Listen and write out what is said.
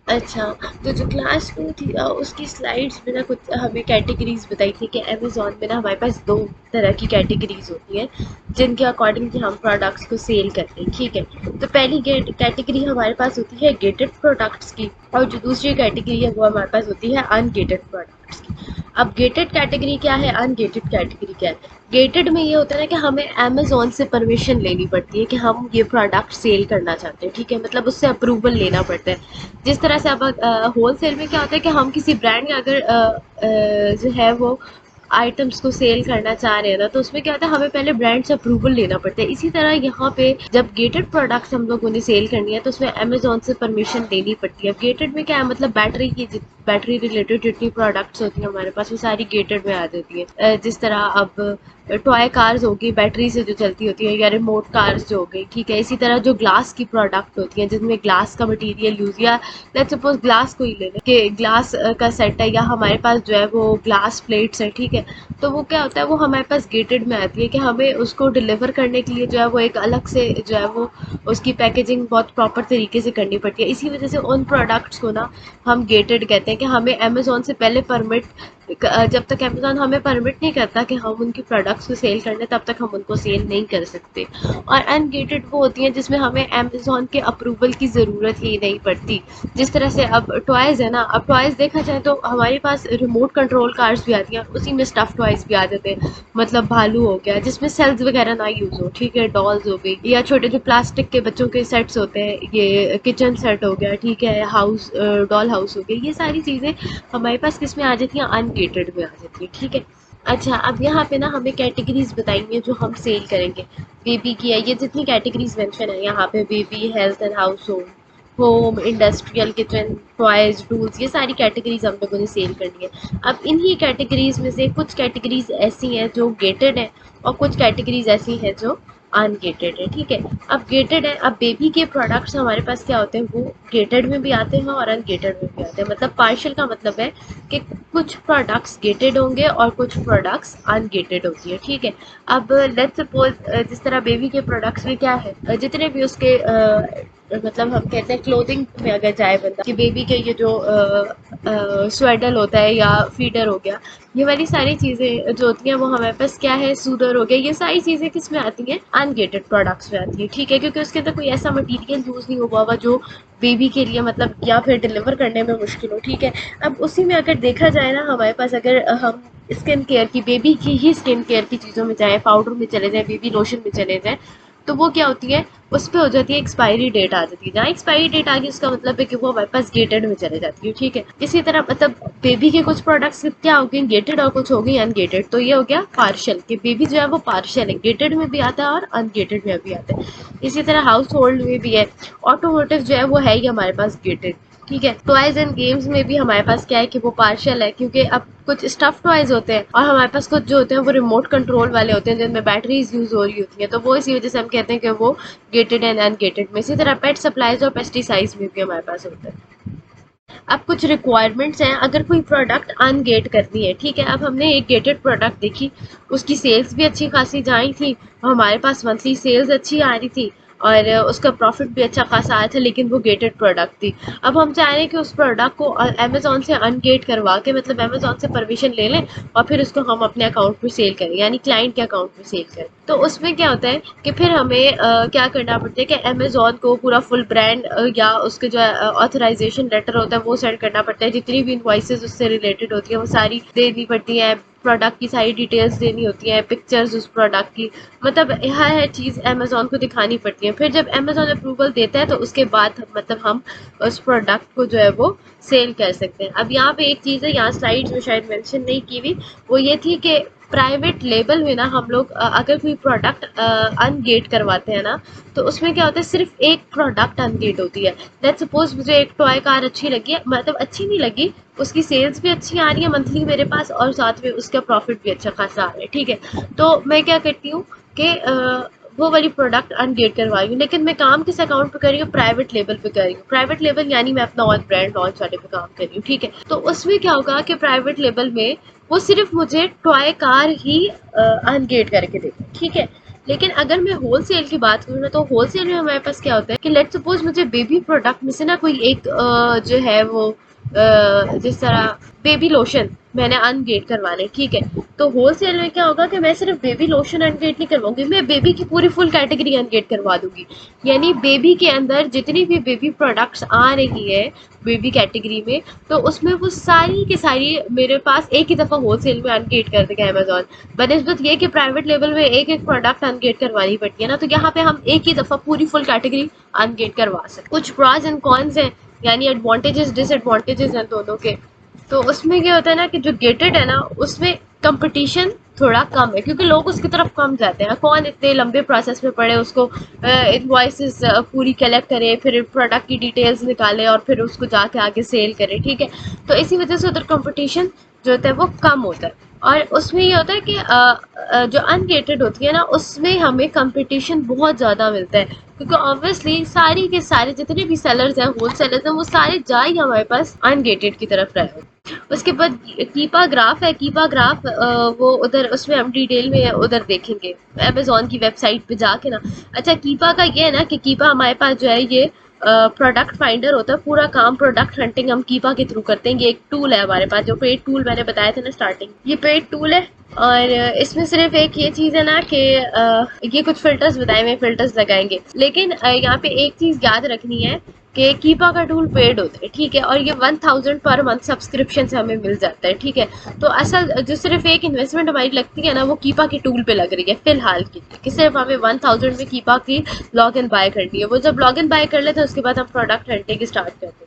अच्छा, तो जो क्लास 2 थी उसकी स्लाइड्स में ना कुछ हमें कैटेगरीज़ बताई थी कि अमेज़न में ना हमारे पास 2 तरह की कैटेगरीज़ होती हैं, जिनके अकॉर्डिंग कि हम प्रोडक्ट्स को सेल करते हैं, ठीक है? तो पहली कैटेगरी हमारे पास होती है गेटेड प्रोडक्ट्स की, और जो दूसरी कैटेगरी है वो हमारे पास होती है अनगेटेड प्रोडक्ट्स की। अब गेटेड कैटेगरी क्या है, अनगेटेड कैटेगरी क्या है? गेटेड में ये होता है ना कि हमें अमेज़न से परमिशन लेनी पड़ती है कि हम ये प्रोडक्ट सेल करना चाहते हैं, ठीक है? मतलब उससे अप्रूवल लेना पड़ता है। जिस तरह से अब होलसेल में क्या होता है कि हम किसी ब्रांड का अगर जो है वो आइटम्स को सेल करना चाह रहे हैं ना, तो उसमें क्या होता है हमें पहले ब्रांड से अप्रूवल लेना पड़ता है। इसी तरह यहाँ पे जब गेटेड प्रोडक्ट्स हम लोगों ने सेल करनी है तो उसमें अमेजोन से परमिशन लेनी पड़ती है। अब गेटेड में क्या है, मतलब बैटरी रिलेटेड जितनी प्रोडक्ट्स होती हैं हमारे पास वो सारी गेटेड में आ जाती है। जिस तरह अब टॉय कार्स होगी बैटरी से जो चलती होती है, या रिमोट कार्स जो हो गई, ठीक है? इसी तरह जो ग्लास की प्रोडक्ट होती हैं जिनमें ग्लास का मटेरियल यूज, या लेट्स सपोज ग्लास को ही ले लें कि ग्लास का सेट है, या हमारे पास जो है वो ग्लास प्लेट्स है, ठीक है? तो वो क्या होता है, वो हमारे पास गेटेड में आती है कि हमें उसको डिलीवर करने के लिए जो है वो एक अलग से जो है वो उसकी पैकेजिंग बहुत प्रॉपर तरीके से करनी पड़ती है। इसी वजह से उन प्रोडक्ट्स को ना हम गेटेड कहते हैं कि हमें अमेजोन से पहले परमिट, जब तक अमेजोन हमें परमिट नहीं करता कि हम उनकी प्रोडक्ट्स को सेल करने, तब तक हम उनको सेल नहीं कर सकते। और अनगेटेड वो होती हैं जिसमें हमें अमेजोन के अप्रूवल की ज़रूरत ही नहीं पड़ती। जिस तरह से अब टॉयज़ है ना, अब टॉयज़ देखा जाए तो हमारे पास रिमोट कंट्रोल कार्स भी आती हैं, उसी में स्टफ़ टॉयज़ भी आ जाते हैं। मतलब भालू हो गया जिसमें सेल्स वगैरह ना यूज़ हो, ठीक है? डॉल्स हो गई, या छोटे जो प्लास्टिक के बच्चों के सेट्स होते हैं, ये किचन सेट हो गया, ठीक है? हाउस डॉल हाउस हो गया, ये सारी चीज़ें हमारे पास किस में आ जाती हैं, अनगेटेड में आ जाती है, ठीक है? अच्छा, अब यहाँ पे ना हमें कैटेगरीज बताएंगे जो हम सेल करेंगे। बेबी की है, ये जितनी कैटेगरीज मेंशन है यहाँ पे, baby, health and house hold, home, industrial, kitchen, toys, tools, ये सारी कैटेगरीज हम लोगों ने सेल करनी है। अब इन्हीं कैटेगरीज में से कुछ कैटेगरीज ऐसी हैं जो गेटेड है, और कुछ कैटेगरीज ऐसी हैं जो अनगेटेड है, ठीक है? अब गेटेड है, अब बेबी के प्रोडक्ट्स हमारे पास क्या होते हैं, वो गेटेड में भी आते हैं और अनगेटेड में भी आते हैं। मतलब पार्शियल का मतलब है कि कुछ प्रोडक्ट्स गेटेड होंगे और कुछ प्रोडक्ट्स अनगेटेड होती है, ठीक है? अब लेट्स सपोज जिस तरह बेबी के प्रोडक्ट्स में क्या है, जितने भी उसके मतलब हम कहते हैं क्लोथिंग में अगर जाए बंदा कि बेबी के ये जो स्वेडल होता है या फीडर हो गया, ये वाली सारी चीज़ें जो होती हैं वो हमारे पास क्या है, सूदर हो गया, ये सारी चीज़ें किस में आती हैं, अनगेटेड प्रोडक्ट्स में आती है, ठीक है? क्योंकि उसके अंदर कोई ऐसा मटीरियल यूज़ नहीं हुआ हुआ जो बेबी के लिए मतलब या फिर डिलीवर करने में मुश्किल हो, ठीक है? अब उसी में अगर देखा जाए ना, हमारे पास अगर हम स्किन केयर की, बेबी की ही स्किन केयर की चीज़ों में जाए, पाउडर में चले जाए, बेबी लोशन में चले जाए, तो वो क्या होती है, उस पे हो जाती है एक्सपायरी डेट आ जाती है। जहाँ एक्सपायरी डेट आ गई उसका मतलब है कि वो हमारे पास गेटेड में चले जाती है, ठीक है? इसी तरह मतलब बेबी के कुछ प्रोडक्ट्स क्या हो गए गेटेड और कुछ हो गई अनगेटेड, तो ये हो गया पार्शियल कि बेबी जो है वो पार्शियल है, गेटेड में भी आता है और अनगेटेड में भी आता है। इसी तरह हाउस होल्ड में भी है, ऑटोमोटिव जो है वो है ही हमारे पास गेटेड, ठीक है? टॉयज एंड गेम्स में भी हमारे पास क्या है कि वो पार्शियल है, क्योंकि अब कुछ स्टफ टॉयज होते हैं और हमारे पास कुछ जो होते हैं वो रिमोट कंट्रोल वाले होते हैं जिनमें बैटरीज यूज हो रही होती हैं, तो वो इसी वजह से हम कहते हैं कि वो गेटेड एंड अनगेटेड में। इसी तरह पेट सप्लाईज और पेस्टिसाइड्स में भी हमारे पास होते हैं। अब कुछ रिक्वायरमेंट्स हैं अगर कोई प्रोडक्ट अनगेट करनी है, ठीक है? अब हमने एक गेटेड प्रोडक्ट देखी, उसकी सेल्स भी अच्छी खासी जाई थी, हमारे पास मंथली सेल्स अच्छी आ रही थी, और उसका प्रॉफिट भी अच्छा खासा आया था, लेकिन वो गेटेड प्रोडक्ट थी। अब हम चाह रहे हैं कि उस प्रोडक्ट को अमेजोन से अनगेट करवा के, मतलब अमेजोन से परमिशन ले लें और फिर उसको हम अपने अकाउंट में सेल करें, यानी क्लाइंट के अकाउंट में सेल करें। तो उसमें क्या होता है कि फिर हमें क्या करना पड़ता है कि अमेजोन को पूरा फुल ब्रांड या उसके जो ऑथराइजेशन लेटर होता है वो सेंड करना पड़ता है, जितनी भी इनवॉइसेस उससे रिलेटेड होती है वो सारी देनी पड़ती है, प्रोडक्ट की सारी डिटेल्स देनी होती है, पिक्चर्स उस प्रोडक्ट की, मतलब हर चीज़ अमेजोन को दिखानी पड़ती है। फिर जब अमेजोन अप्रूवल देता है तो उसके बाद मतलब हम उस प्रोडक्ट को जो है वो सेल कर सकते हैं। अब यहाँ पे एक चीज़ है, यहाँ स्लाइड्स में शायद मेंशन नहीं की हुई, वो ये थी कि प्राइवेट लेबल में ना हम लोग अगर कोई प्रोडक्ट अनगेट करवाते हैं ना, तो उसमें क्या होता है, सिर्फ एक प्रोडक्ट अनगेट होती है। लेट्स सपोज मुझे एक टॉय कार अच्छी लगी है, मतलब अच्छी नहीं लगी, उसकी सेल्स भी अच्छी आ रही है मंथली मेरे पास, और साथ में उसका प्रॉफिट भी अच्छा खासा आ रहा है, ठीक है? तो मैं क्या करती हूँ कि वो वाली प्रोडक्ट अनगेट करवा रही हूँ, लेकिन मैं काम किस अकाउंट पे कर रही हूँ, प्राइवेट लेवल पे कर रही हूँ। प्राइवेट लेवल यानी मैं अपना और ब्रांड लॉन्च वाले पे काम कर रही हूँ, ठीक है? तो उसमें क्या होगा कि प्राइवेट लेवल में वो सिर्फ मुझे टॉय कार ही अनगेट करके देगा, ठीक है? लेकिन अगर मैं होलसेल की बात करूँ ना, तो होलसेल में हमारे पास क्या होता है कि लेट्स सपोज मुझे बेबी प्रोडक्ट में से ना कोई एक जो है वो जिस तरह बेबी लोशन मैंने अनगेट करवाने, ठीक है, तो होलसेल में क्या होगा कि मैं सिर्फ बेबी लोशन अनगेट नहीं करवाऊंगी, मैं बेबी की पूरी फुल कैटेगरी अनगेट करवा दूंगी। यानी बेबी के अंदर जितनी भी बेबी प्रोडक्ट्स आ रही है बेबी कैटेगरी में, तो उसमें वो सारी की सारी मेरे पास एक ही दफ़ा होलसेल में अनगेट कर देगा अमेजोन। बनिस्बत ये कि प्राइवेट लेवल में एक एक प्रोडक्ट अनगेट करवानी पड़ती है ना, तो यहाँ पे हम एक ही दफ़ा पूरी फुल कैटेगरी अनगेट करवा सकते। कुछ प्रॉज एंड कॉन्स हैं, यानी एडवांटेजेस डिसएडवांटेजेस हैं दोनों के। तो उसमें क्या होता है ना कि जो गेटेड है ना उसमें कंपटीशन थोड़ा कम है, क्योंकि लोग उसकी तरफ कम जाते हैं। कौन इतने लंबे प्रोसेस में पड़े, उसको इनवॉइसेस पूरी कलेक्ट करे, फिर प्रोडक्ट की डिटेल्स निकाले और फिर उसको जाके आगे सेल करे, ठीक है। तो इसी वजह से उधर कंपटीशन जो होता है वो कम होता है। और उसमें ये होता है कि जो अनगेटेड होती है ना उसमें हमें कंपटीशन बहुत ज़्यादा मिलता है, क्योंकि ऑब्वियसली सारी के सारे जितने भी सेलर्स हैं, होल सेलर्स हैं, वो सारे जा ही हमारे पास अनगेटेड की तरफ रहे। उसके बाद कीपा ग्राफ है। कीपा ग्राफ वो उधर उसमें हम डिटेल में उधर देखेंगे अमेजोन की वेबसाइट पे जाके ना। अच्छा, कीपा का ये है ना कि कीपा हमारे पास जो है ये प्रोडक्ट फाइंडर होता है। पूरा काम प्रोडक्ट हंटिंग हम कीपा के थ्रू करते हैं। ये एक टूल है हमारे पास, जो पेड टूल मैंने बताया था ना स्टार्टिंग, ये पेड टूल है। और इसमें सिर्फ एक ये चीज़ है ना कि ये कुछ फिल्टर्स बताए हुए फिल्टर्स लगाएंगे, लेकिन यहाँ पे एक चीज़ याद रखनी है कि कीपा का टूल पेड होता है, ठीक है, और ये 1000 पर मंथ सब्सक्रिप्शन से हमें मिल जाता है, ठीक है। तो असल जो सिर्फ एक इन्वेस्टमेंट हमारी लगती है ना वो कीपा के टूल पे लग रही है फिलहाल के लिए, कि सिर्फ हमें 1000 में कीपा की लॉग इन बाय करनी है। वो जब लॉग इन बाय कर लेते हैं उसके बाद हम प्रोडक्ट हंटिंग स्टार्ट करते हैं।